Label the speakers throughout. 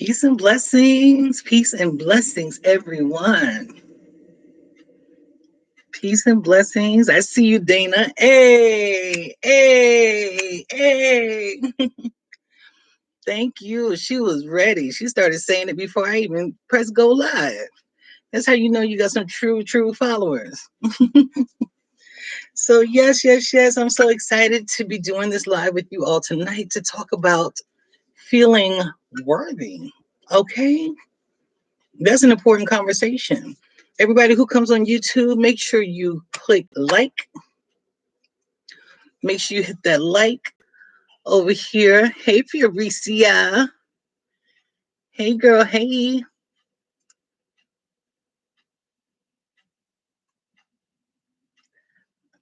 Speaker 1: Peace and blessings, everyone. Peace and blessings. I see you, Dana. Hey, hey, hey. Thank you. She was ready. She started saying it before I even pressed go live. That's how you know you got some true followers. So, yes. I'm so excited to be doing this live with you all tonight to talk about feeling worthy. Okay? That's an important conversation. Everybody who comes on YouTube, make sure you click like. Make sure you hit that like over here. Hey, Fiorecia. Hey, girl. Hey.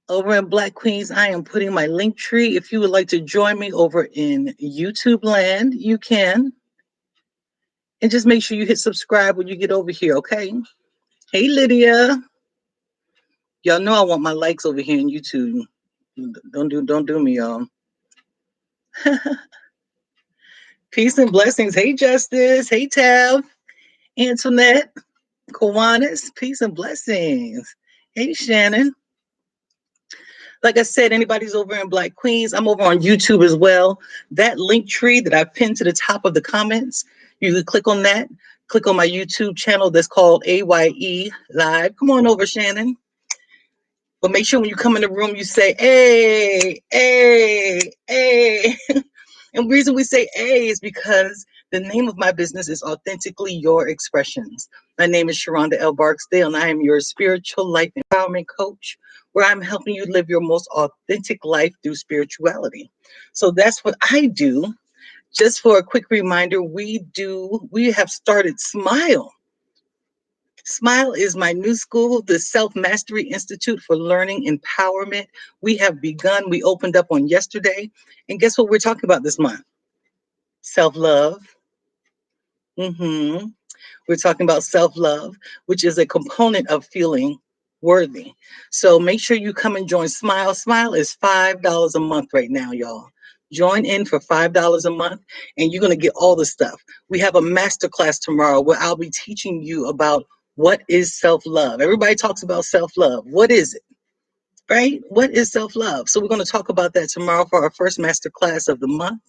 Speaker 1: Over in Black Queens, I am putting my link tree. If you would like to join me over in YouTube land, you can. And just make sure you hit subscribe when you get over here, okay? Hey, Lydia. Y'all know I want my likes over here in YouTube. Don't do me, y'all. Peace and blessings. Hey, Justice. Hey, Tab. Antoinette. Kiwanis. Peace and blessings. Hey, Shannon. Like I said, anybody's over in Black Queens, I'm over on YouTube as well. That link tree that I pinned to the top of the comments, you can click on that. Click on my YouTube channel that's called AYE Live. Come on over, Shannon. But make sure when you come in the room, you say, hey, hey, hey. And the reason we say A is because the name of my business is Authentically Your Expressions. My name is Sharonda L. Barksdale, and I am your spiritual life empowerment coach, where I'm helping you live your most authentic life through spirituality. So that's what I do. Just for a quick reminder, we have started Smile. Smile is my new school, the Self Mastery Institute for Learning Empowerment. We have begun. We opened up on yesterday. And guess what we're talking about this month? Self-love. We're talking about self-love, which is a component of feeling worthy. So make sure you come and join Smile. Smile is $5 a month right now, y'all. Join in for $5 a month, and you're going to get all the stuff. We have a masterclass tomorrow where I'll be teaching you about what is self-love. Everybody talks about self-love. What is it? Right? What is self-love? So we're going to talk about that tomorrow for our first masterclass of the month.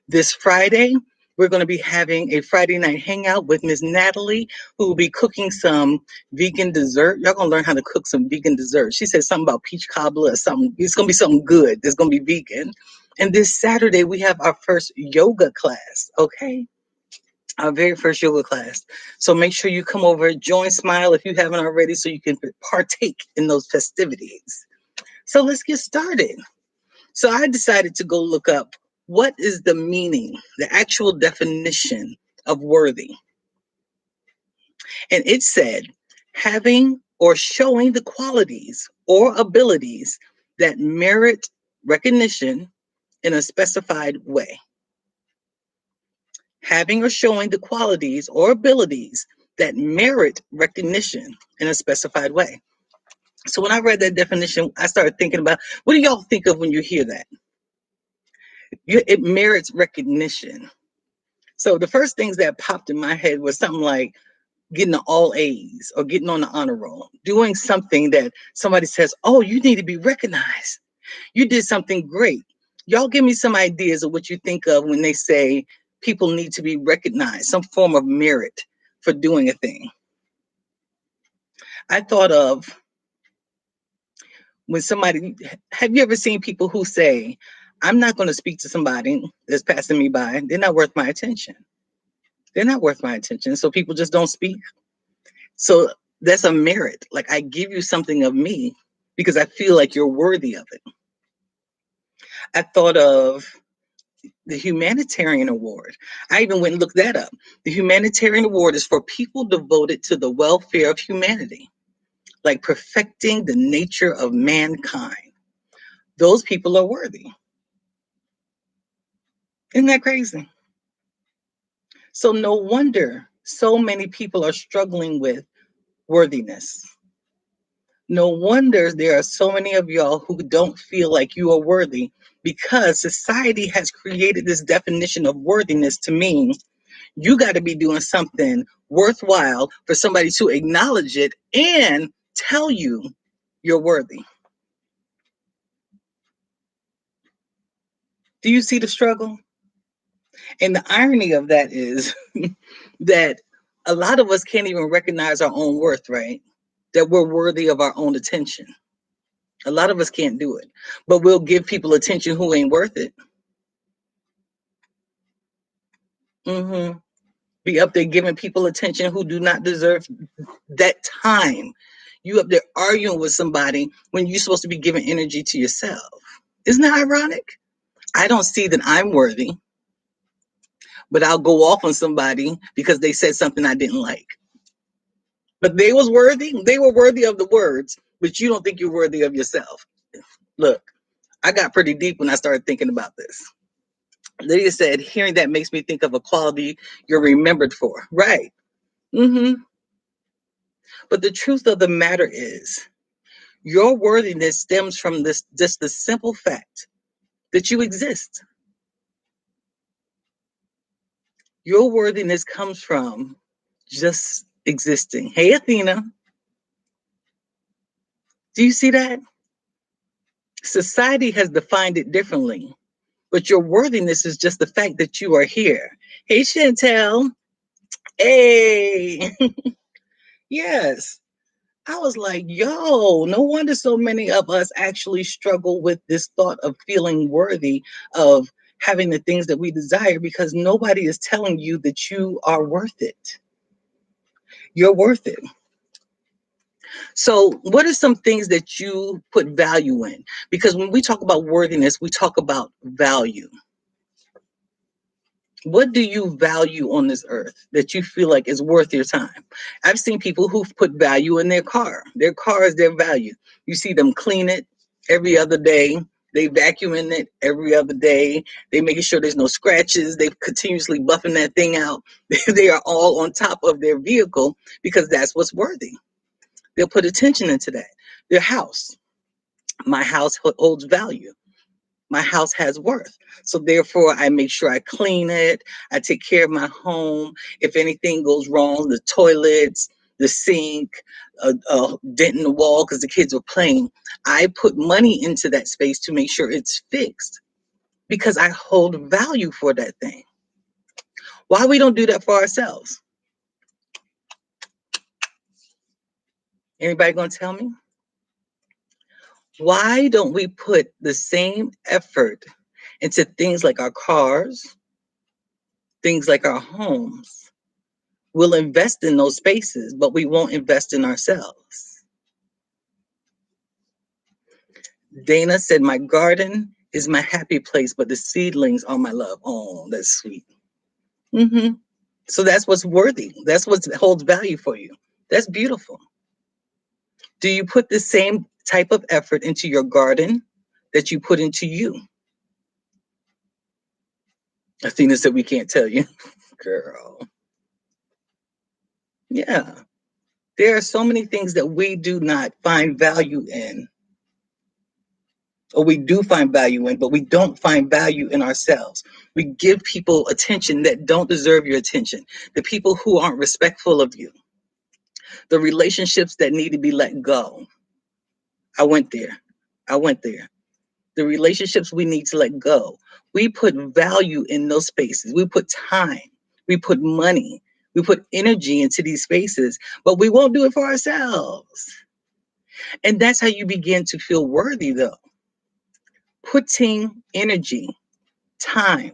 Speaker 1: This Friday, we're going to be having a Friday night hangout with Miss Natalie, who will be cooking some vegan dessert. Y'all going to learn how to cook some vegan dessert. She said something about peach cobbler or something. It's going to be something good. It's going to be vegan. And this Saturday, we have our first yoga class, okay? Our very first yoga class. So make sure you come over, join Smile if you haven't already, so you can partake in those festivities. So let's get started. So I decided to go look up what is the meaning, the actual definition of worthy. And it said, having or showing the qualities or abilities that merit recognition in a specified way. Having or showing the qualities or abilities that merit recognition in a specified way. So when I read that definition, I started thinking about, what do y'all think of when you hear that? It merits recognition. So the first things that popped in my head was something like getting an all A's or getting on the honor roll, doing something that somebody says, oh, you need to be recognized. You did something great. Y'all give me some ideas of what you think of when they say people need to be recognized, some form of merit for doing a thing. I thought of when somebody, have you ever seen people who say, I'm not going to speak to somebody that's passing me by. They're not worth my attention. They're not worth my attention. So people just don't speak. So that's a merit. Like I give you something of me because I feel like you're worthy of it. I thought of the Humanitarian Award. I even went and looked that up. The Humanitarian Award is for people devoted to the welfare of humanity, like perfecting the nature of mankind. Those people are worthy. Isn't that crazy? So no wonder so many people are struggling with worthiness. No wonder there are so many of y'all who don't feel like you are worthy, because society has created this definition of worthiness to mean You got to be doing something worthwhile for somebody to acknowledge it and tell you you're worthy. Do you see the struggle? And the irony of that is that a lot of us can't even recognize our own worth, right? That we're worthy of our own attention. A lot of us can't do it, but we'll give people attention who ain't worth it. Mm-hmm. Be up there giving people attention who do not deserve that time. You up there arguing with somebody when you're supposed to be giving energy to yourself. Isn't that ironic? I don't see that I'm worthy, but I'll go off on somebody because they said something I didn't like. But they was worthy. They were worthy of the words, but you don't think you're worthy of yourself. Look, I got pretty deep when I started thinking about this. Lydia said, hearing that makes me think of a quality you're remembered for. Right. Mm-hmm. But the truth of the matter is, your worthiness stems from this just the simple fact that you exist. Your worthiness comes from just existing. Hey, Athena, do you see that? Society has defined it differently, but your worthiness is just the fact that you are here. Hey, Chantel. Hey. Yes. I was like, yo, no wonder so many of us actually struggle with this thought of feeling worthy of having the things that we desire because nobody is telling you that you are worth it. You're worth it. So, what are some things that you put value in? Because when we talk about worthiness, we talk about value. What do you value on this earth that you feel like is worth your time? I've seen people who've put value in their car. Their car is their value. You see them clean it every other day. They vacuuming it every other day. They making sure there's no scratches. They continuously buffing that thing out. They are all on top of their vehicle because that's what's worthy. They'll put attention into that. Their house. My house holds value. My house has worth. So therefore, I make sure I clean it. I take care of my home. If anything goes wrong, the toilets, the sink, a dent in the wall because the kids were playing, I put money into that space to make sure it's fixed because I hold value for that thing. Why we don't do that for ourselves? Anybody gonna tell me? Why don't we put the same effort into things like our cars, things like our homes? We'll invest in those spaces, but we won't invest in ourselves. Dana said, my garden is my happy place, but the seedlings are my love. Oh, that's sweet. Mm-hmm. So that's what's worthy. That's what holds value for you. That's beautiful. Do you put the same type of effort into your garden that you put into you? Athena said, we can't tell you. Girl. Yeah. There are so many things that we do not find value in, or we do find value in, but we don't find value in ourselves. We give people attention that don't deserve your attention, the people who aren't respectful of you, the relationships that need to be let go. I went there. I went there. The relationships we need to let go. We put value in those spaces. We put time. We put money. We put energy into these spaces, but we won't do it for ourselves. And that's how you begin to feel worthy, though. Putting energy, time,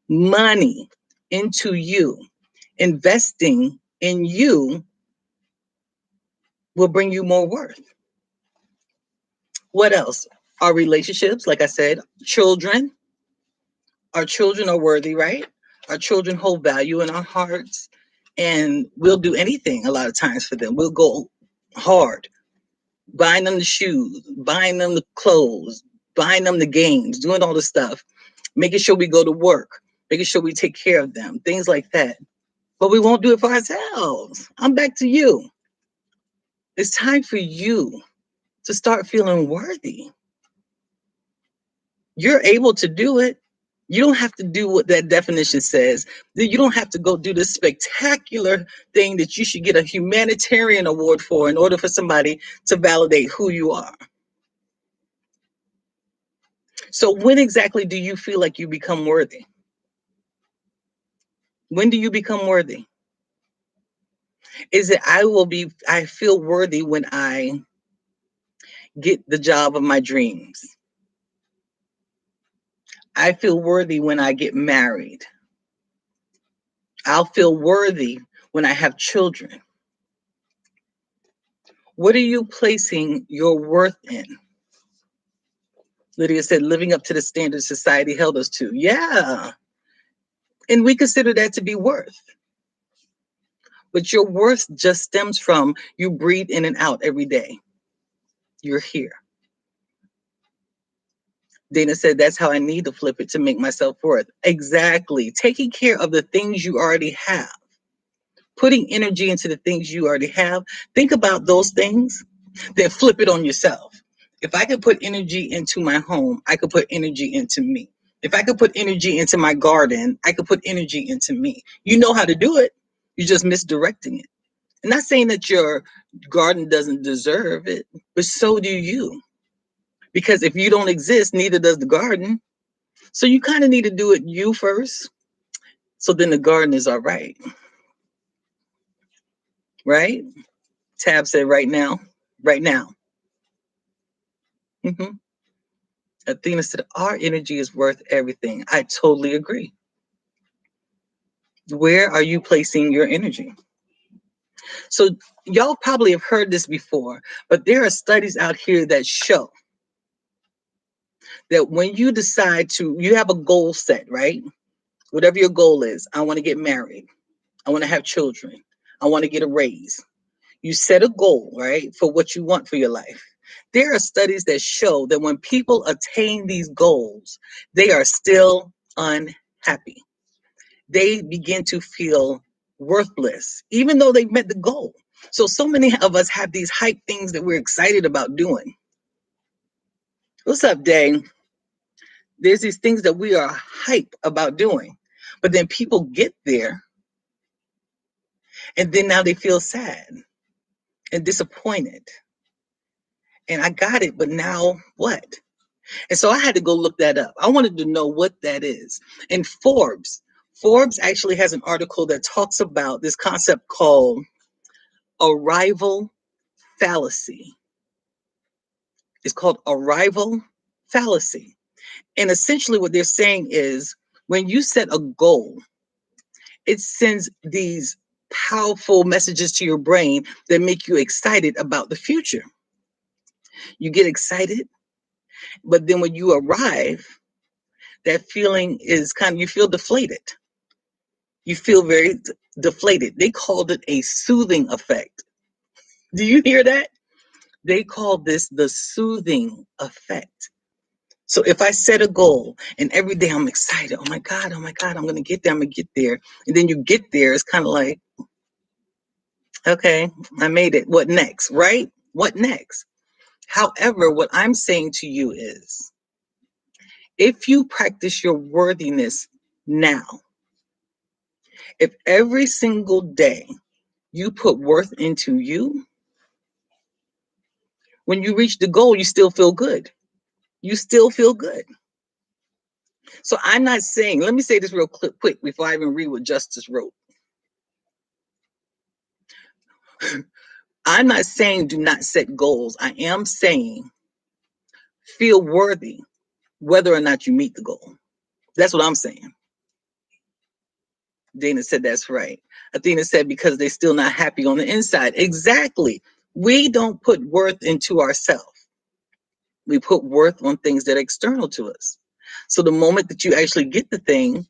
Speaker 1: money into you, investing in you will bring you more worth. What else? Our relationships, like I said, children. Our children are worthy, right? Our children hold value in our hearts, and we'll do anything a lot of times for them. We'll go hard, buying them the shoes, buying them the clothes, buying them the games, doing all the stuff, making sure we go to work, making sure we take care of them, things like that. But we won't do it for ourselves. I'm back to you. It's time for you to start feeling worthy. You're able to do it. You don't have to do what that definition says. You don't have to go do this spectacular thing that you should get a humanitarian award for in order for somebody to validate who you are. So when exactly do you feel like you become worthy? When do you become worthy? Is it I feel worthy when I get the job of my dreams? I feel worthy when I get married. I'll feel worthy when I have children. What are you placing your worth in? Lydia said, living up to the standards society held us to. Yeah. And we consider that to be worth. But your worth just stems from you breathe in and out every day. You're here. Dana said, that's how I need to flip it to make myself worth. Exactly. Taking care of the things you already have, putting energy into the things you already have. Think about those things, then flip it on yourself. If I could put energy into my home, I could put energy into me. If I could put energy into my garden, I could put energy into me. You know how to do it. You're just misdirecting it. I'm not saying that your garden doesn't deserve it, but so do you. Because if you don't exist, neither does the garden. So you kind of need to do it you first. So then the garden is all right. Right? Tab said right now. Right now. Mm-hmm. Athena said, our energy is worth everything. I totally agree. Where are you placing your energy? So y'all probably have heard this before, but there are studies out here that show that when you decide you have a goal set, right? Whatever your goal is, I want to get married. I want to have children. I want to get a raise. You set a goal, right, for what you want for your life. There are studies that show that when people attain these goals, they are still unhappy. They begin to feel worthless, even though they met the goal. So many of us have these hype things that we're excited about doing. What's up, Day? There's these things that we are hype about doing, but then people get there and then now they feel sad and disappointed. And I got it, but now what? And so I had to go look that up. I wanted to know what that is. And Forbes actually has an article that talks about this concept called arrival fallacy. It's called arrival fallacy. And essentially what they're saying is when you set a goal, it sends these powerful messages to your brain that make you excited about the future. You get excited, but then when you arrive, that feeling is you feel deflated. You feel very deflated. They called it a soothing effect. Do you hear that? They call this the soothing effect. So if I set a goal and every day I'm excited, oh my God, I'm going to get there, I'm going to get there. And then you get there, it's kind of like, okay, I made it. What next, right? What next? However, what I'm saying to you is if you practice your worthiness now, if every single day you put worth into you, when you reach the goal, you still feel good. You still feel good. So I'm not saying, let me say this real quick before I even read what Justice wrote. I'm not saying do not set goals. I am saying feel worthy whether or not you meet the goal. That's what I'm saying. Dana said that's right. Athena said because they're still not happy on the inside. Exactly. We don't put worth into ourselves. We put worth on things that are external to us. So the moment that you actually get the thing,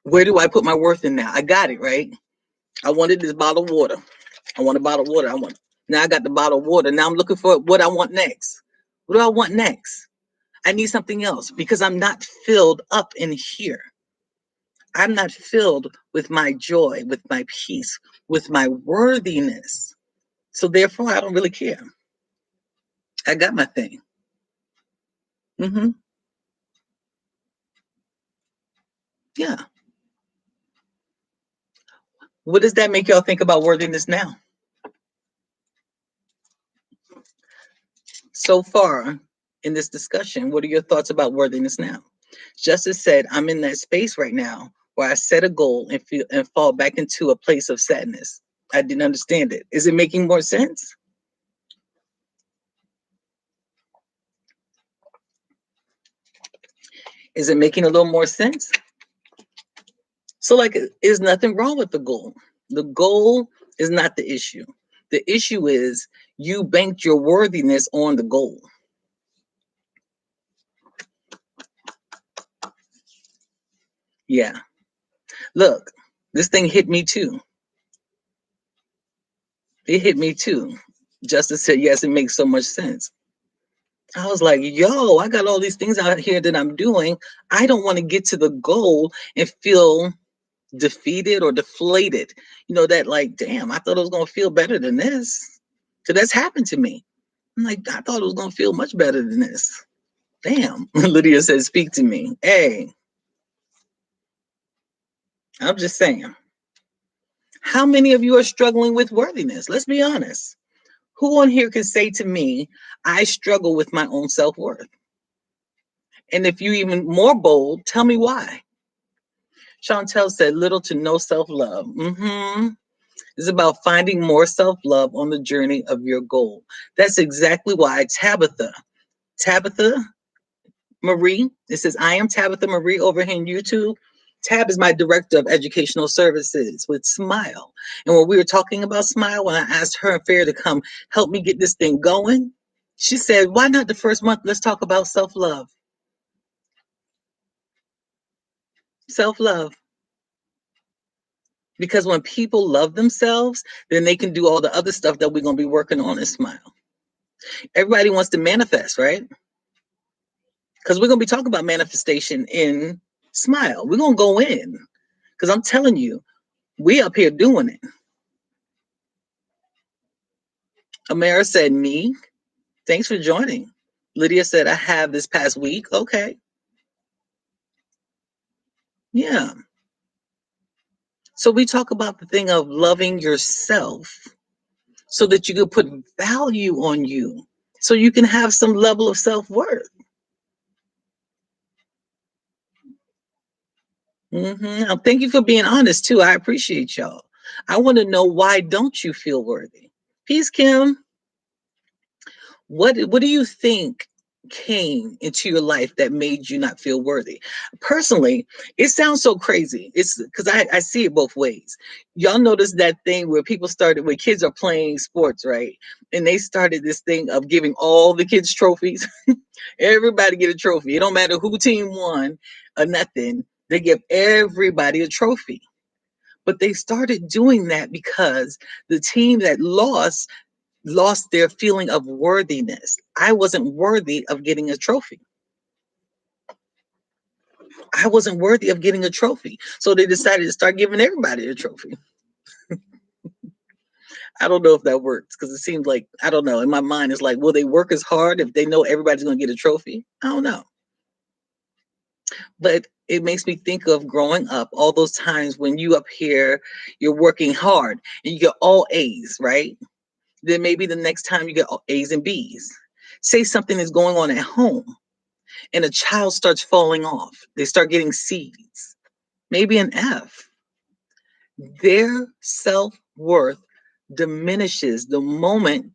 Speaker 1: where do I put my worth in now? I got it, right? I wanted this bottle of water. I want a bottle of water. Now I got the bottle of water. Now I'm looking for what I want next. What do I want next? I need something else because I'm not filled up in here. I'm not filled with my joy, with my peace, with my worthiness. So therefore, I don't really care. I got my thing. Mm-hmm. Yeah. What does that make y'all think about worthiness now? So far in this discussion, what are your thoughts about worthiness now? Justice said, I'm in that space right now where I set a goal and feel and fall back into a place of sadness. I didn't understand it. Is it making more sense? Is it making a little more sense? So, like, is nothing wrong with the goal. The goal is not the issue. The issue is you banked your worthiness on the goal. Yeah. Look, this thing hit me too. It hit me too. Justice said, yes, it makes so much sense. I was like, yo, I got all these things out here that I'm doing. I don't want to get to the goal and feel defeated or deflated. You know, that like, damn, I thought I was going to feel better than this. So that's happened to me. I'm like, I thought it was going to feel much better than this. Damn. Lydia said, speak to me. Hey, I'm just saying. How many of you are struggling with worthiness? Let's be honest. Who on here can say to me, I struggle with my own self worth? And if you even more bold, tell me why. Chantel said, little to no self love. It's about finding more self love on the journey of your goal. That's exactly why Tabitha Marie, it says, I am Tabitha Marie over here on YouTube. Tab is my director of educational services with Smile. And when we were talking about Smile, when I asked her and Fair to come help me get this thing going, she said, why not the first month? Let's talk about self love. Self love. Because when people love themselves, then they can do all the other stuff that we're going to be working on in Smile. Everybody wants to manifest, right? Because we're going to be talking about manifestation in Smile. We're going to go in. Because I'm telling you, we up here doing it. Amara said, me. Thanks for joining. Lydia said, I have this past week. Okay. Yeah. So we talk about the thing of loving yourself so that you can put value on you, so you can have some level of self-worth. Thank you for being honest too. I appreciate y'all. I want to know, why don't you feel worthy? Peace, Kim. What do you think came into your life that made you not feel worthy? Personally, it sounds so crazy. It's because I see it both ways. Y'all notice that thing where people started, where kids are playing sports, right? And they started this thing of giving all the kids trophies. Everybody get a trophy. It don't matter who team won or nothing. They give everybody a trophy. But they started doing that because the team that lost their feeling of worthiness. I wasn't worthy of getting a trophy. I wasn't worthy of getting a trophy. So they decided to start giving everybody a trophy. I don't know if that works, because it seems like, I don't know. In my mind, it's like, will they work as hard if they know everybody's going to get a trophy? I don't know. But it makes me think of growing up, all those times when you up here, you're working hard and you get all A's, right? Then maybe the next time you get A's and B's. Say something is going on at home and a child starts falling off. They start getting C's, maybe an F. Their self-worth diminishes the moment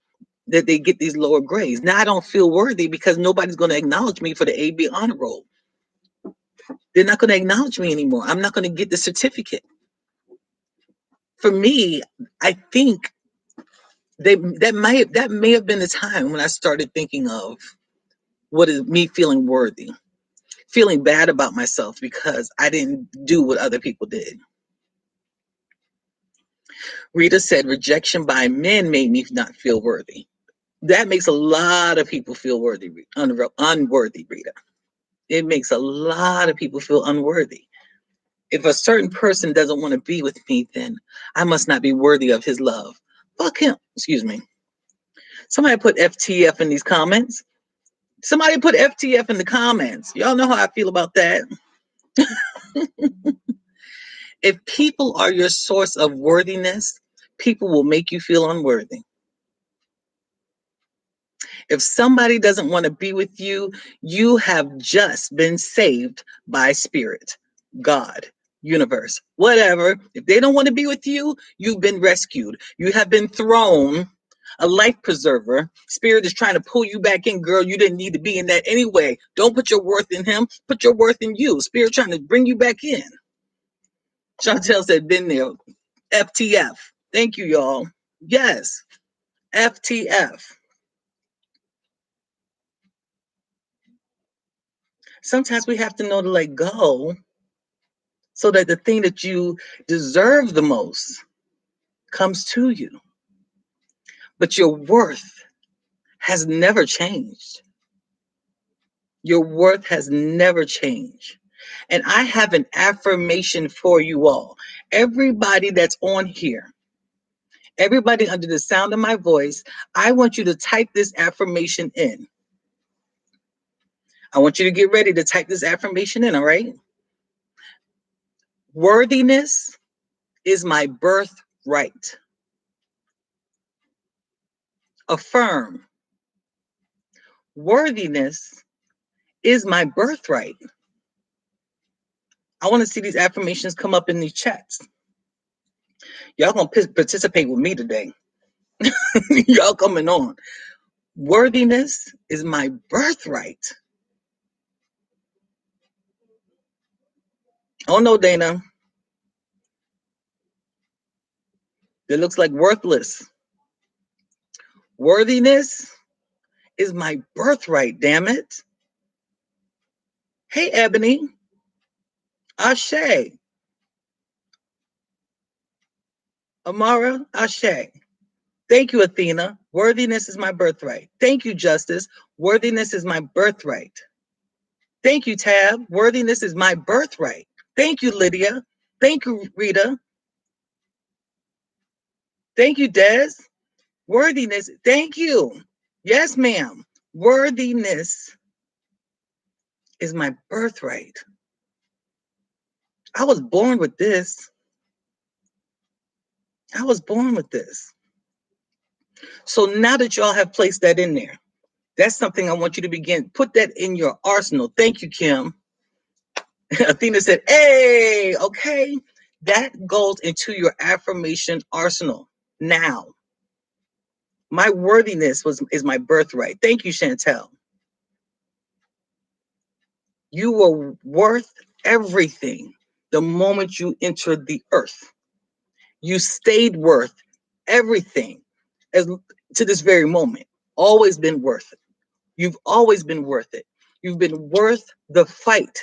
Speaker 1: that they get these lower grades. Now I don't feel worthy because nobody's going to acknowledge me for the AB honor roll. They're not going to acknowledge me anymore. I'm not going to get the certificate. For me, I think that may have been the time when I started thinking of what is me feeling worthy, feeling bad about myself because I didn't do what other people did. Rita said, rejection by men made me not feel worthy. That makes a lot of people feel unworthy, Rita. It makes a lot of people feel unworthy. If a certain person doesn't want to be with me, then I must not be worthy of his love. Fuck him. Excuse me. Somebody put FTF in these comments. Somebody put FTF in the comments. Y'all know how I feel about that. If people are your source of worthiness, people will make you feel unworthy. If somebody doesn't want to be with you, you have just been saved by spirit, God, universe, whatever. If they don't want to be with you, you've been rescued. You have been thrown. A life preserver. Spirit is trying to pull you back in, girl. You didn't need to be in that anyway. Don't put your worth in him. Put your worth in you. Spirit trying to bring you back in. Chantel said, been there. FTF. Thank you, y'all. Yes. FTF. Sometimes we have to know to let go so that the thing that you deserve the most comes to you. But your worth has never changed. Your worth has never changed. And I have an affirmation for you all. Everybody that's on here, everybody under the sound of my voice, I want you to type this affirmation in. I want you to get ready to type this affirmation in, all right? Worthiness is my birthright. Affirm. Worthiness is my birthright. I want to see these affirmations come up in these chats. Y'all gonna participate with me today. Y'all coming on. Worthiness is my birthright. Oh no, Dana. It looks like worthless. Worthiness is my birthright, damn it. Hey, Ebony. Ashe. Amara, Ashe. Thank you, Athena. Worthiness is my birthright. Thank you, Justice. Worthiness is my birthright. Thank you, Tab. Worthiness is my birthright. Thank you, Lydia. Thank you, Rita. Thank you, Des. Worthiness. Thank you. Yes, ma'am. Worthiness is my birthright. I was born with this. I was born with this. So now that y'all have placed that in there, that's something I want you to begin. Put that in your arsenal. Thank you, Kim. Athena said, hey, okay. That goes into your affirmation arsenal now. My worthiness is my birthright. Thank you, Chantel. You were worth everything the moment you entered the earth. You stayed worth everything as to this very moment. Always been worth it. You've always been worth it. You've been worth the fight.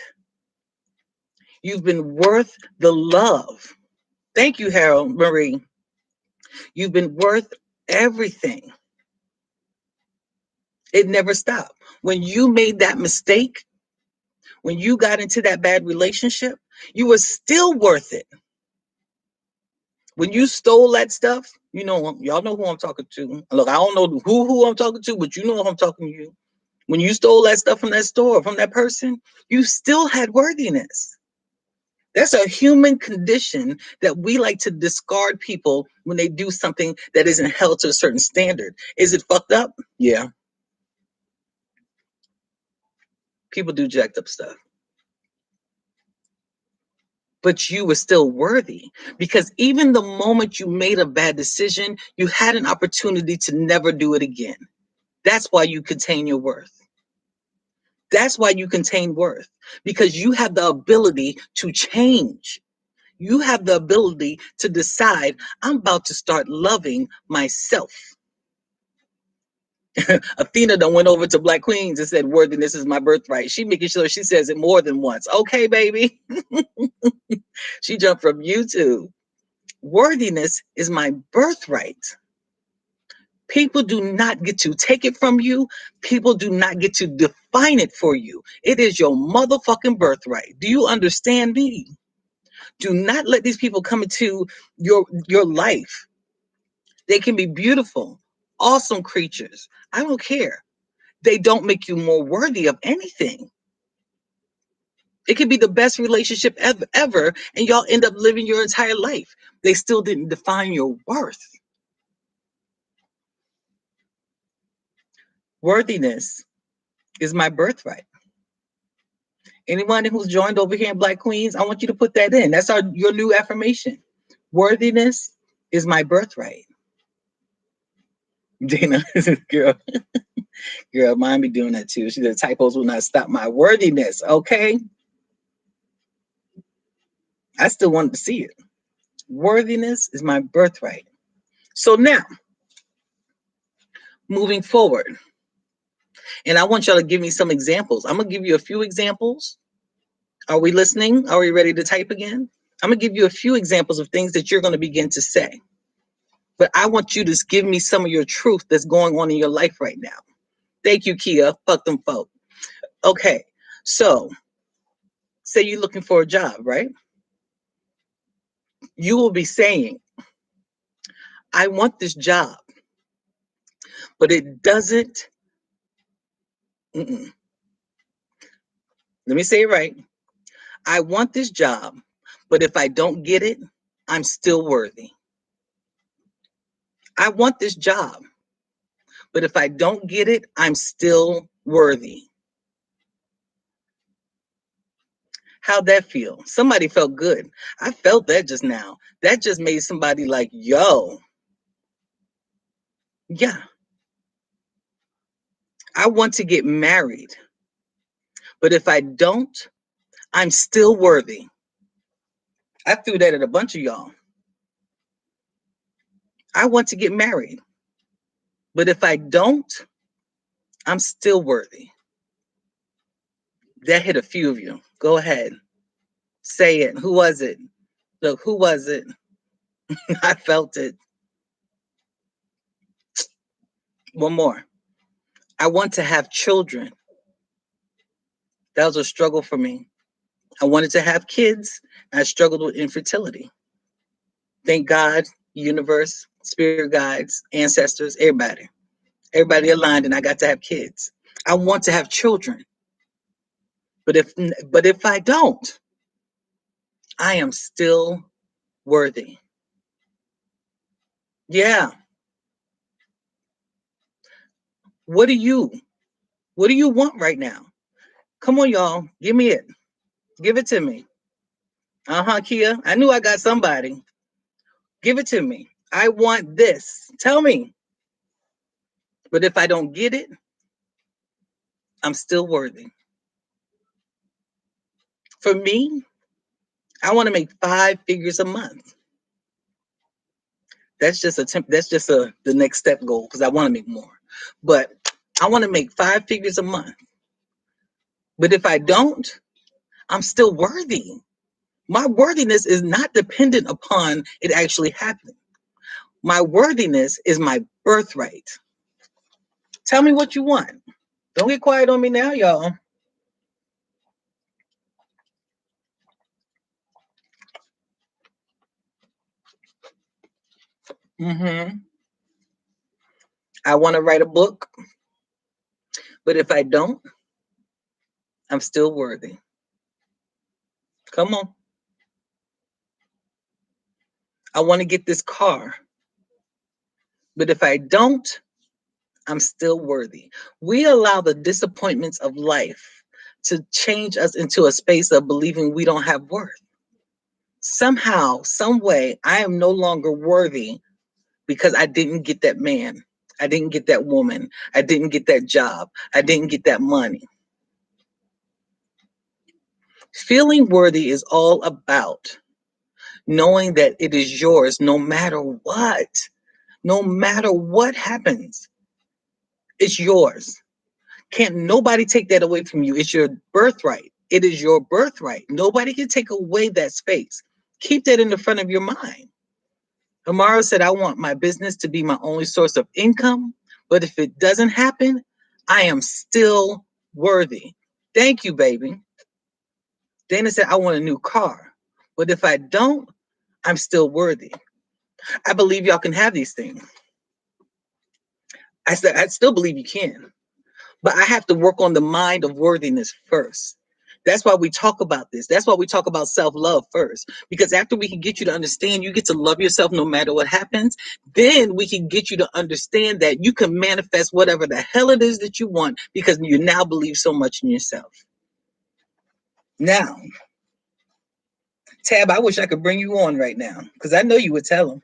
Speaker 1: You've been worth the love. Thank you, Harold Marie. You've been worth everything. It never stopped. When you made that mistake, when you got into that bad relationship, you were still worth it. When you stole that stuff, you know, y'all know who I'm talking to. Look, I don't know who I'm talking to, but you know I'm talking to you. When you stole that stuff from that store, from that person, you still had worthiness. That's a human condition that we like to discard people when they do something that isn't held to a certain standard. Is it fucked up? Yeah. People do jacked up stuff. But you were still worthy because even the moment you made a bad decision, you had an opportunity to never do it again. That's why you contain your worth. That's why you contain worth, because you have the ability to change. You have the ability to decide, I'm about to start loving myself. Athena done went over to Black Queens and said, worthiness is my birthright. She making sure she says it more than once. Okay, baby. She jumped from YouTube. Worthiness is my birthright. People do not get to take it from you. People do not get to define it for you. It is your motherfucking birthright. Do you understand me? Do not let these people come into your life. They can be beautiful, awesome creatures. I don't care. They don't make you more worthy of anything. It could be the best relationship ever, and y'all end up living your entire life. They still didn't define your worth. Worthiness is my birthright. Anyone who's joined over here in Black Queens, I want you to put that in. That's your new affirmation. Worthiness is my birthright. Dana, girl, mine be doing that too. She said typos will not stop my worthiness. Okay. I still wanted to see it. Worthiness is my birthright. So now, moving forward, and I want y'all to give me some examples. I'm going to give you a few examples. Are we listening? Are we ready to type again? I'm going to give you a few examples of things that you're going to begin to say. But I want you to give me some of your truth that's going on in your life right now. Thank you, Kia. Fuck them folk. Okay, so say you're looking for a job, right? You will be saying, I want this job, but it doesn't. Let me say it right. I want this job, but if I don't get it, I'm still worthy. I want this job, but if I don't get it, I'm still worthy. How'd that feel? Somebody felt good. I felt that just now. That just made somebody like, yo, yeah. I want to get married, but if I don't, I'm still worthy. I threw that at a bunch of y'all. I want to get married, but if I don't, I'm still worthy. That hit a few of you. Go ahead. Say it. Who was it? Look, who was it? I felt it. One more. I want to have children. That was a struggle for me. I wanted to have kids. And I struggled with infertility. Thank God, universe, spirit guides, ancestors, everybody. Everybody aligned, and I got to have kids. I want to have children. But if I don't, I am still worthy. Yeah. What do you want right now? Come on, y'all. Give me it. Give it to me. Kia. I knew I got somebody. Give it to me. I want this. Tell me. But if I don't get it, I'm still worthy. For me, I want to make 5 figures a month. That's just the next step goal because I want to make more. But I want to make 5 figures a month. But if I don't, I'm still worthy. My worthiness is not dependent upon it actually happening. My worthiness is my birthright. Tell me what you want. Don't get quiet on me now, y'all. I want to write a book, but if I don't, I'm still worthy. Come on. I want to get this car, but if I don't, I'm still worthy. We allow the disappointments of life to change us into a space of believing we don't have worth. Somehow, some way, I am no longer worthy because I didn't get that man. I didn't get that woman. I didn't get that job. I didn't get that money. Feeling worthy is all about knowing that it is yours no matter what. No matter what happens, it's yours. Can't nobody take that away from you. It's your birthright. It is your birthright. Nobody can take away that space. Keep that in the front of your mind. Amara said, I want my business to be my only source of income, but if it doesn't happen, I am still worthy. Thank you, baby. Dana said, I want a new car, but if I don't, I'm still worthy. I believe y'all can have these things. I said, I still believe you can, but I have to work on the mind of worthiness first. That's why we talk about this. That's why we talk about self-love first. Because after we can get you to understand you get to love yourself no matter what happens, then we can get you to understand that you can manifest whatever the hell it is that you want because you now believe so much in yourself. Now, Tab, I wish I could bring you on right now because I know you would tell them.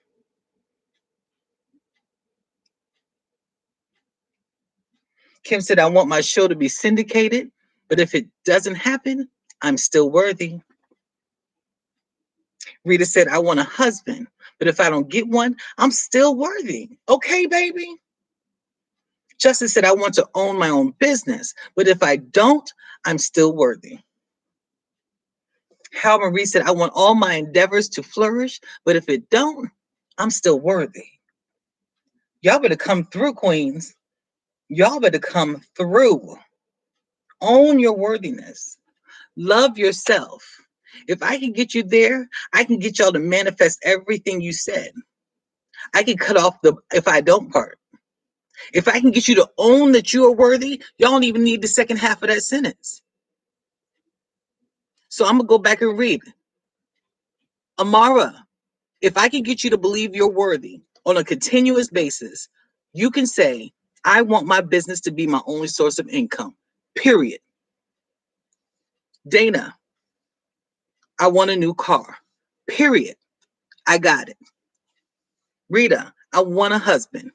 Speaker 1: Kim said, I want my show to be syndicated, but if it doesn't happen, I'm still worthy. Rita said, I want a husband, but if I don't get one, I'm still worthy. Okay, baby. Justice said, I want to own my own business, but if I don't, I'm still worthy. Hal Marie said, I want all my endeavors to flourish, but if it don't, I'm still worthy. Y'all better come through, queens. Y'all better come through. Own your worthiness. Love yourself. If I can get you there, I can get y'all to manifest everything you said. I can cut off the if I don't part. If I can get you to own that you are worthy, y'all don't even need the second half of that sentence. So I'm going to go back and read. Amara, if I can get you to believe you're worthy on a continuous basis, you can say, I want my business to be my only source of income, period. Dana, I want a new car, period. I got it. Rita, I want a husband,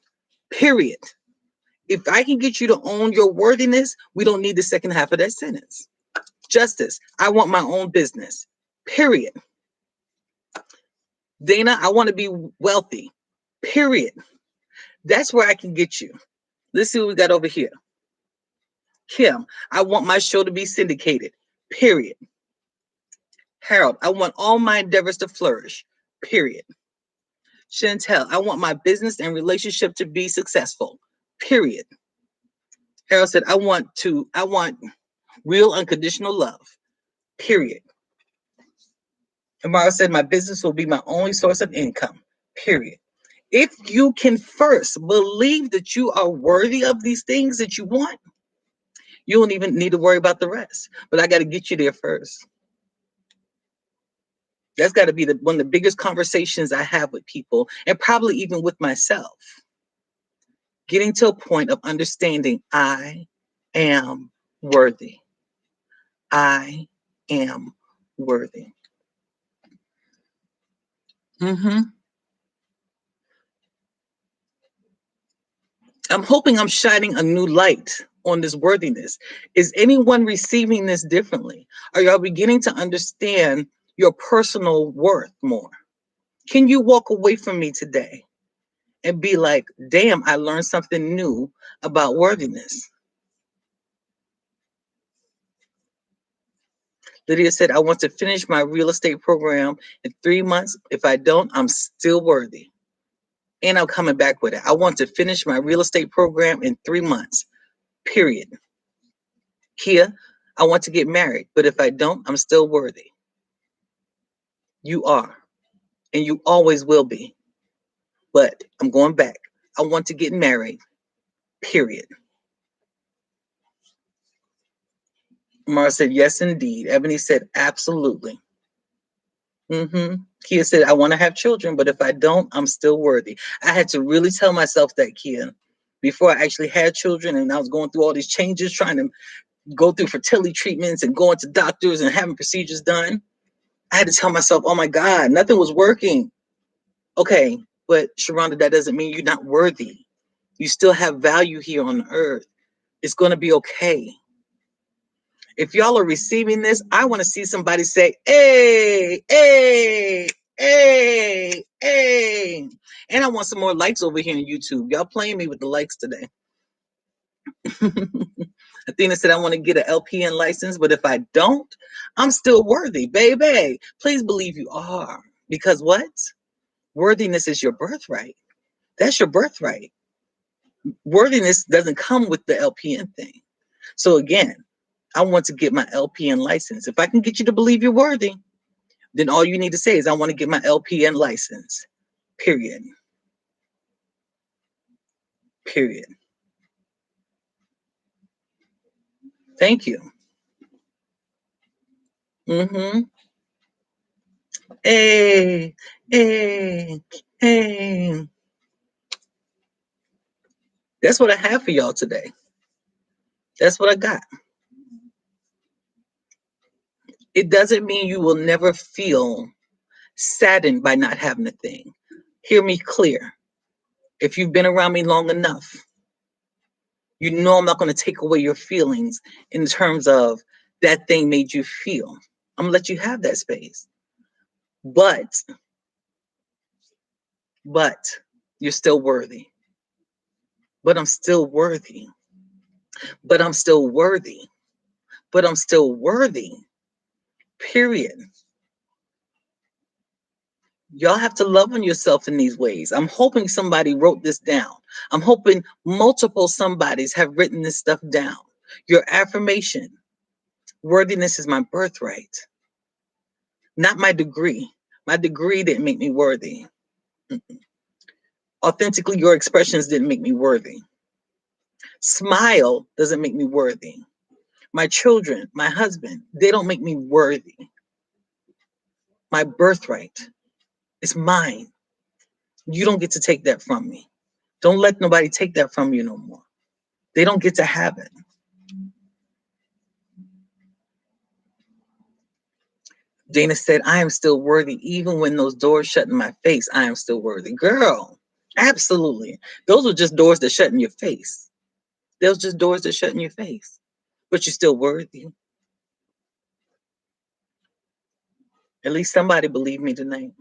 Speaker 1: period. If I can get you to own your worthiness, we don't need the second half of that sentence. Justice, I want my own business, period. Dana, I want to be wealthy, period. That's where I can get you. Let's see what we got over here. Kim, I want my show to be syndicated, period. Harold, I want all my endeavors to flourish, period. Chantel, I want my business and relationship to be successful, period. Harold said, I want real unconditional love, period. Amara said, my business will be my only source of income, period. If you can first believe that you are worthy of these things that you want, you don't even need to worry about the rest. But I got to get you there first. That's got to be one of the biggest conversations I have with people, and probably even with myself. Getting to a point of understanding I am worthy. I am worthy. I'm hoping I'm shining a new light on this worthiness. Is anyone receiving this differently? Are y'all beginning to understand your personal worth more? Can you walk away from me today and be like, damn, I learned something new about worthiness? Lydia said, I want to finish my real estate program in 3 months. If I don't, I'm still worthy. And I'm coming back with it. I want to finish my real estate program in 3 months, period. Kia, I want to get married, but if I don't, I'm still worthy. You are, and you always will be. But I'm going back. I want to get married, period. Mara said, yes, indeed. Ebony said, absolutely. Kia said, I want to have children, but if I don't, I'm still worthy. I had to really tell myself that, Kia, before I actually had children, and I was going through all these changes, trying to go through fertility treatments and going to doctors and having procedures done. I had to tell myself, oh my God, nothing was working. Okay, but Sharonda, that doesn't mean you're not worthy. You still have value here on earth. It's going to be okay. If y'all are receiving this, I want to see somebody say, hey, hey, hey, hey. And I want some more likes over here on YouTube. Y'all playing me with the likes today. Athena said, I want to get an LPN license, but if I don't, I'm still worthy, baby. Please believe you are. Because what? Worthiness is your birthright. That's your birthright. Worthiness doesn't come with the LPN thing. So again, I want to get my LPN license. If I can get you to believe you're worthy, then all you need to say is, I want to get my LPN license, period. Period. Thank you. Mm-hmm. Hey, hey, hey. That's what I have for y'all today. That's what I got. It doesn't mean you will never feel saddened by not having a thing. Hear me clear. If you've been around me long enough, you know I'm not going to take away your feelings in terms of that thing made you feel. I'm going to let you have that space. But, but you're still worthy. But I'm still worthy. But I'm still worthy. But I'm still worthy. Period. Y'all have to love on yourself in these ways. I'm hoping somebody wrote this down. I'm hoping multiple somebodies have written this stuff down. Your affirmation: worthiness is my birthright, not my degree. My degree didn't make me worthy. Authentically, your expressions didn't make me worthy. Smile doesn't make me worthy. My children, my husband, they don't make me worthy. My birthright is mine. You don't get to take that from me. Don't let nobody take that from you no more. They don't get to have it. Dana said, I am still worthy. Even when those doors shut in my face, I am still worthy. Girl, absolutely. Those were just doors that shut in your face. Those just doors that shut in your face. But you're still worthy. At least somebody believed me tonight.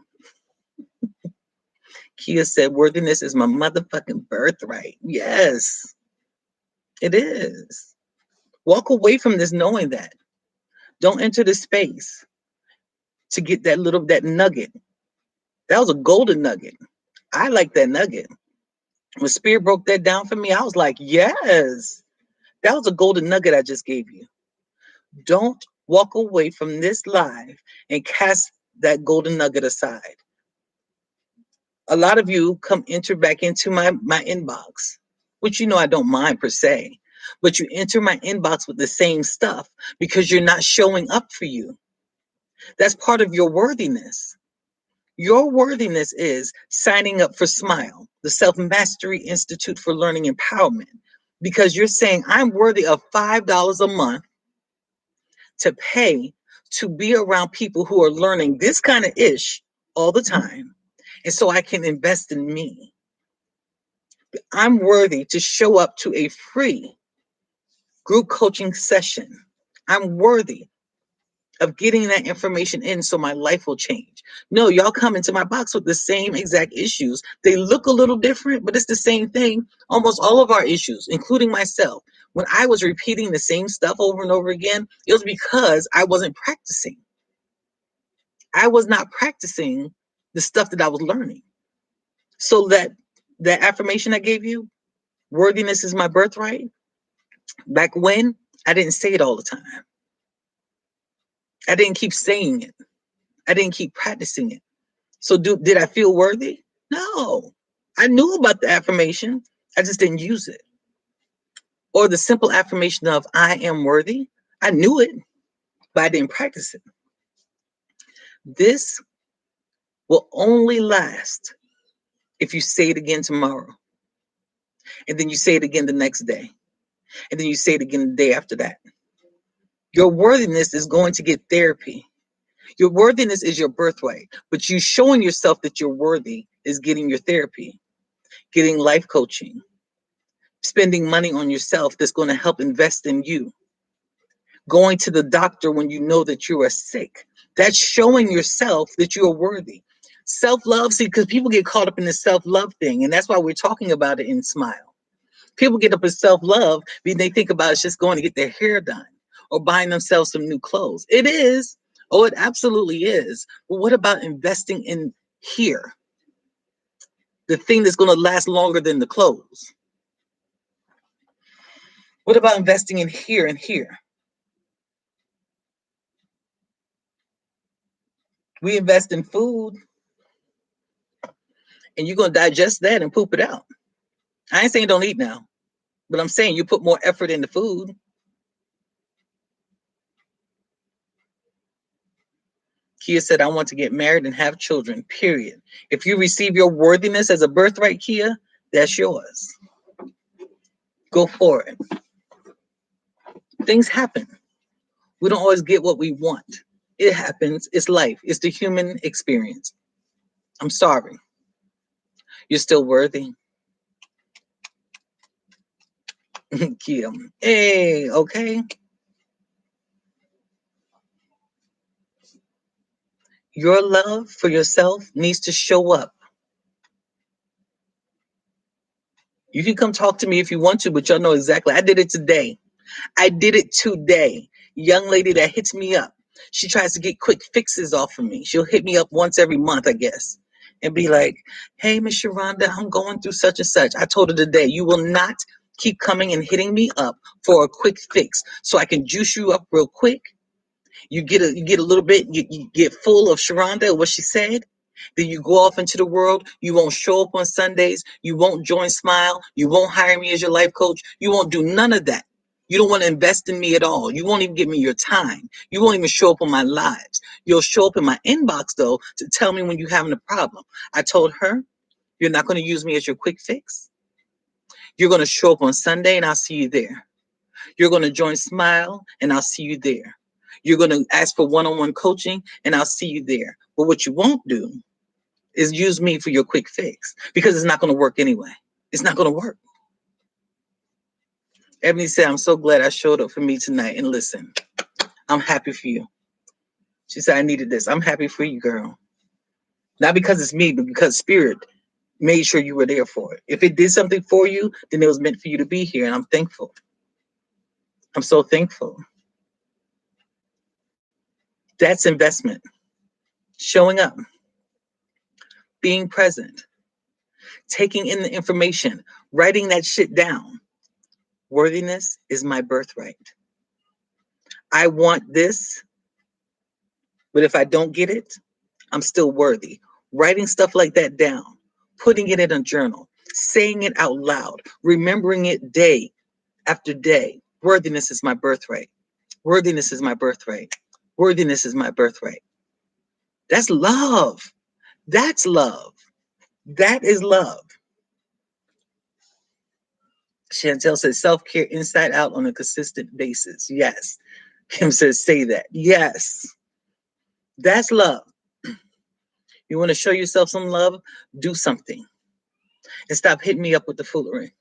Speaker 1: Kia said, worthiness is my motherfucking birthright. Yes, it is. Walk away from this knowing that. Don't enter the space to get that nugget. That was a golden nugget. I like that nugget. When Spirit broke that down for me, I was like, yes, that was a golden nugget I just gave you. Don't walk away from this live and cast that golden nugget aside. A lot of you come enter back into my inbox, which you know I don't mind per se, but you enter my inbox with the same stuff because you're not showing up for you. That's part of your worthiness. Your worthiness is signing up for SMILE, the Self Mastery Institute for Learning Empowerment, because you're saying, I'm worthy of $5 a month to pay to be around people who are learning this kind of ish all the time. And so I can invest in me. I'm worthy to show up to a free group coaching session. I'm worthy of getting that information in so my life will change. No, y'all come into my box with the same exact issues. They look a little different, but it's the same thing. Almost all of our issues, including myself, when I was repeating the same stuff over and over again, it was because I wasn't practicing. I was not practicing the stuff that I was learning. So that affirmation I gave you, worthiness is my birthright, back when, I didn't say it all the time. I didn't keep saying it. I didn't keep practicing it. So did I feel worthy? No. I knew about the affirmation. I just didn't use it. Or the simple affirmation of I am worthy. I knew it, but I didn't practice it. This will only last if you say it again tomorrow. And then you say it again the next day. And then you say it again the day after that. Your worthiness is going to get therapy. Your worthiness is your birthright, but you showing yourself that you're worthy is getting your therapy, getting life coaching, spending money on yourself that's going to help invest in you, going to the doctor when you know that you are sick. That's showing yourself that you are worthy. Self-love, see, because people get caught up in the self-love thing, and that's why we're talking about it in SMILE. People get up in self-love because they think about it's just going to get their hair done or buying themselves some new clothes. It is. Oh, it absolutely is. But what about investing in here? The thing that's going to last longer than the clothes. What about investing in here and here? We invest in food and you're going to digest that and poop it out. I ain't saying don't eat now, but I'm saying you put more effort into food. Kia said, I want to get married and have children, period. If you receive your worthiness as a birthright, Kia, that's yours. Go for it. Things happen. We don't always get what we want. It happens. It's life. It's the human experience. I'm sorry. You're still worthy. Kia. Hey, okay. Your love for yourself needs to show up. You can come talk to me if you want to, but y'all know exactly. I did it today. I did it today. Young lady that hits me up. She tries to get quick fixes off of me. She'll hit me up once every month, I guess, and be like, hey, Miss Sharonda, I'm going through such and such. I told her today, you will not keep coming and hitting me up for a quick fix so I can juice you up real quick. You get a little bit, you get full of Sharonda, what she said. Then you go off into the world. You won't show up on Sundays. You won't join Smile. You won't hire me as your life coach. You won't do none of that. You don't want to invest in me at all. You won't even give me your time. You won't even show up on my lives. You'll show up in my inbox, though, to tell me when you're having a problem. I told her, you're not going to use me as your quick fix. You're going to show up on Sunday, and I'll see you there. You're going to join Smile, and I'll see you there. You're going to ask for one-on-one coaching, and I'll see you there. But what you won't do is use me for your quick fix, because it's not going to work anyway. It's not going to work. Ebony said, I'm so glad I showed up for me tonight. And listen, I'm happy for you. She said, I needed this. I'm happy for you, girl. Not because it's me, but because Spirit made sure you were there for it. If it did something for you, then it was meant for you to be here. And I'm thankful. I'm so thankful. That's investment. Showing up, being present, taking in the information, writing that shit down. Worthiness is my birthright. I want this, but if I don't get it, I'm still worthy. Writing stuff like that down, putting it in a journal, saying it out loud, remembering it day after day. Worthiness is my birthright. Worthiness is my birthright. Worthiness is my birthright. That's love. That's love. That is love. Chantel says self-care inside out on a consistent basis. Yes. Kim says say that. Yes. That's love. You want to show yourself some love? Do something. And stop hitting me up with the foolery.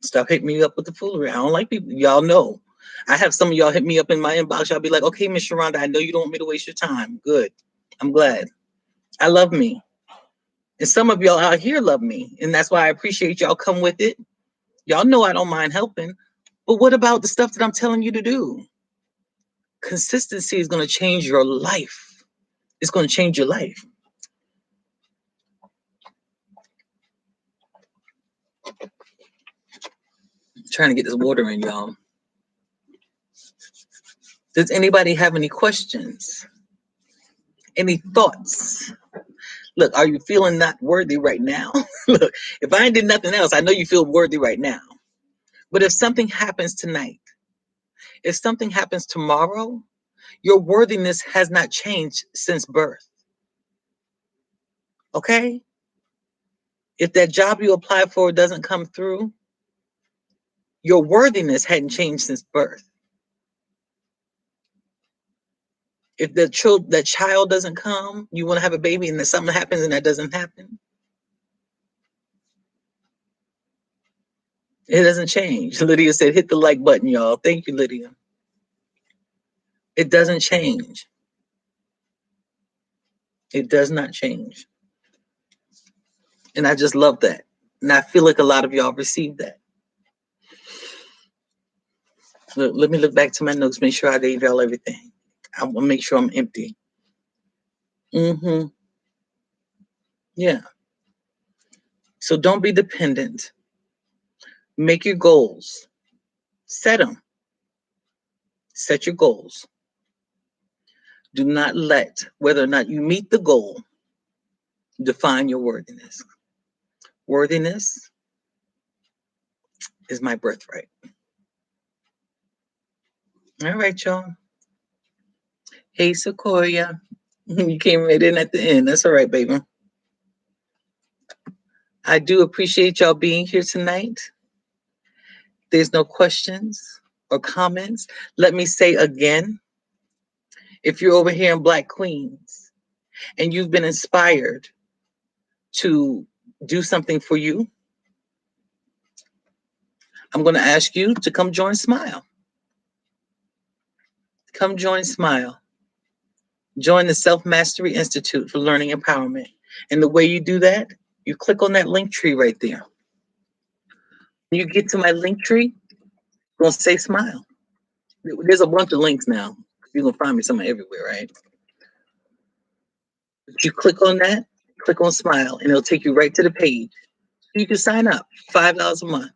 Speaker 1: Stop hitting me up with the foolery. I don't like people. Y'all know. I have some of y'all hit me up in my inbox. Y'all be like, okay, Miss Sharonda, I know you don't want me to waste your time. Good. I'm glad. I love me. And some of y'all out here love me. And that's why I appreciate y'all come with it. Y'all know I don't mind helping. But what about the stuff that I'm telling you to do? Consistency is going to change your life. It's going to change your life. I'm trying to get this water in, y'all. Does anybody have any questions? Any thoughts? Look, are you feeling not worthy right now? Look, if I ain't did nothing else, I know you feel worthy right now. But if something happens tonight, if something happens tomorrow, your worthiness has not changed since birth. Okay? If that job you apply for doesn't come through, your worthiness hadn't changed since birth. If that child doesn't come, you want to have a baby and then something happens and that doesn't happen, it doesn't change. Lydia said, hit the like button, y'all. Thank you, Lydia. It doesn't change. It does not change. And I just love that. And I feel like a lot of y'all received that. Look, let me look back to my notes, make sure I gave y'all everything. I want to make sure I'm empty. Mm-hmm. Yeah. So don't be dependent. Make your goals. Set them. Set your goals. Do not let whether or not you meet the goal define your worthiness. Worthiness is my birthright. All right, y'all. Hey, Sequoia. You came right in at the end. That's all right, baby. I do appreciate y'all being here tonight. There's no questions or comments. Let me say again, if you're over here in Black Queens and you've been inspired to do something for you, I'm going to ask you to come join Smile. Come join Smile. Join the Self Mastery Institute for Learning Empowerment. And the way you do that, you click on that link tree right there. When you get to my link tree, it's going to say Smile. There's a bunch of links now. You're going to find me somewhere everywhere, right? But you click on that, click on Smile, and it'll take you right to the page. You can sign up, $5 a month.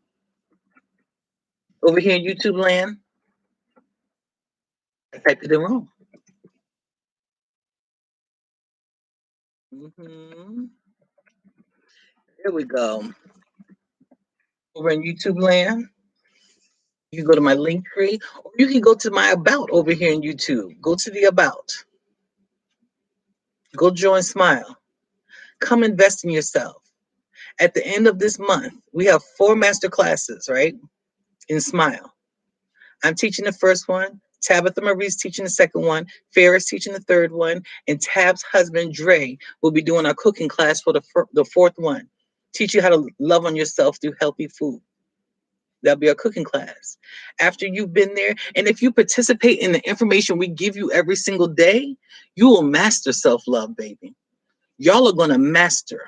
Speaker 1: Over here in YouTube land, I typed it in wrong. There we go. Over in YouTube land, you can go to my link tree, or you can go to my about over here in YouTube. Go to the about. Go join Smile. Come invest in yourself. At the end of this month, we have 4 master classes, right? In Smile. I'm teaching the first one. Tabitha Marie's teaching the second one. Ferris teaching the third one. And Tab's husband, Dre, will be doing our cooking class for the fourth one. Teach you how to love on yourself through healthy food. That'll be our cooking class. After you've been there, and if you participate in the information we give you every single day, you will master self-love, baby. Y'all are going to master.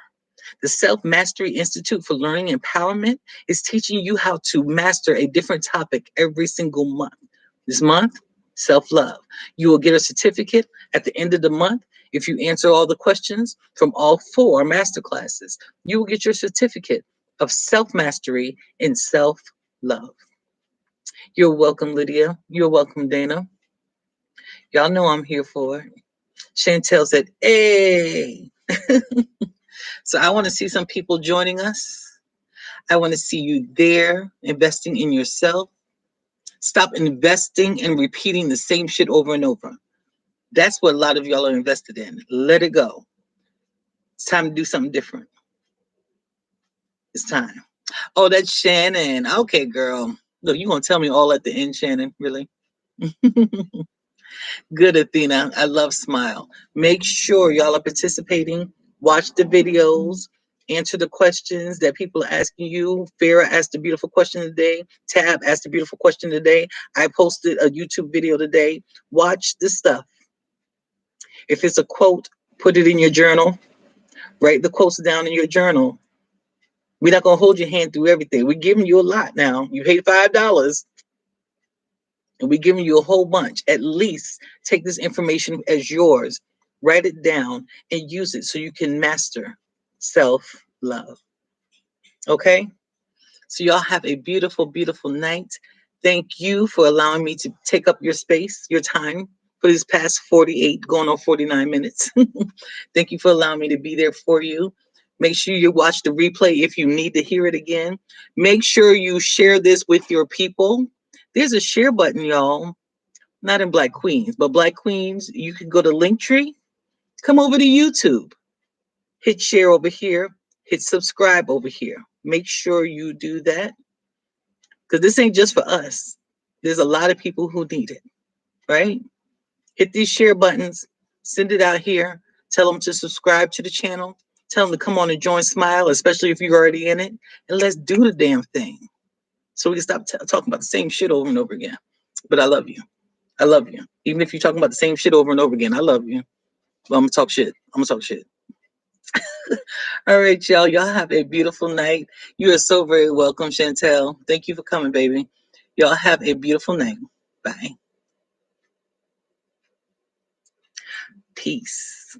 Speaker 1: The Self Mastery Institute for Learning Empowerment is teaching you how to master a different topic every single month. This month, self-love. You will get a certificate at the end of the month if you answer all the questions from all 4 master classes. You will get your certificate of self-mastery and self-love. You're welcome, Lydia. You're welcome, Dana. Y'all know I'm here for it. Chantel said, hey. So I want to see some people joining us. I want to see you there, investing in yourself. Stop investing and repeating the same shit over and over. That's what a lot of y'all are invested in. Let it go. It's time to do something different. It's time. Oh, that's Shannon. Okay, girl. Look, you gonna tell me all at the end, Shannon? Really? Good, Athena. I love Smile. Make sure y'all are participating. Watch the videos. Answer the questions that people are asking you. Farah asked a beautiful question today. Tab asked a beautiful question today. I posted a YouTube video today. Watch the stuff. If it's a quote, put it in your journal. Write the quotes down in your journal. We're not going to hold your hand through everything. We're giving you a lot now. You paid $5. And we're giving you a whole bunch. At least take this information as yours, write it down, and use it so you can master self-love. Okay? So y'all have a beautiful, beautiful night. Thank you for allowing me to take up your space, your time for these past 48, going on 49 minutes. Thank you for allowing me to be there for you. Make sure you watch the replay if you need to hear it again. Make sure you share this with your people. There's a share button, y'all. Not in Black Queens, but Black Queens, you can go to Linktree. Come over to YouTube. Hit share over here. Hit subscribe over here. Make sure you do that. Because this ain't just for us. There's a lot of people who need it, right? Hit these share buttons. Send it out here. Tell them to subscribe to the channel. Tell them to come on and join Smile, especially if you're already in it. And let's do the damn thing. So we can stop talking about the same shit over and over again. But I love you. I love you. Even if you're talking about the same shit over and over again, I love you. But I'm going to talk shit. I'm going to talk shit. All right, y'all. Y'all have a beautiful night. You are so very welcome, Chantel. Thank you for coming, baby. Y'all have a beautiful night. Bye. Peace.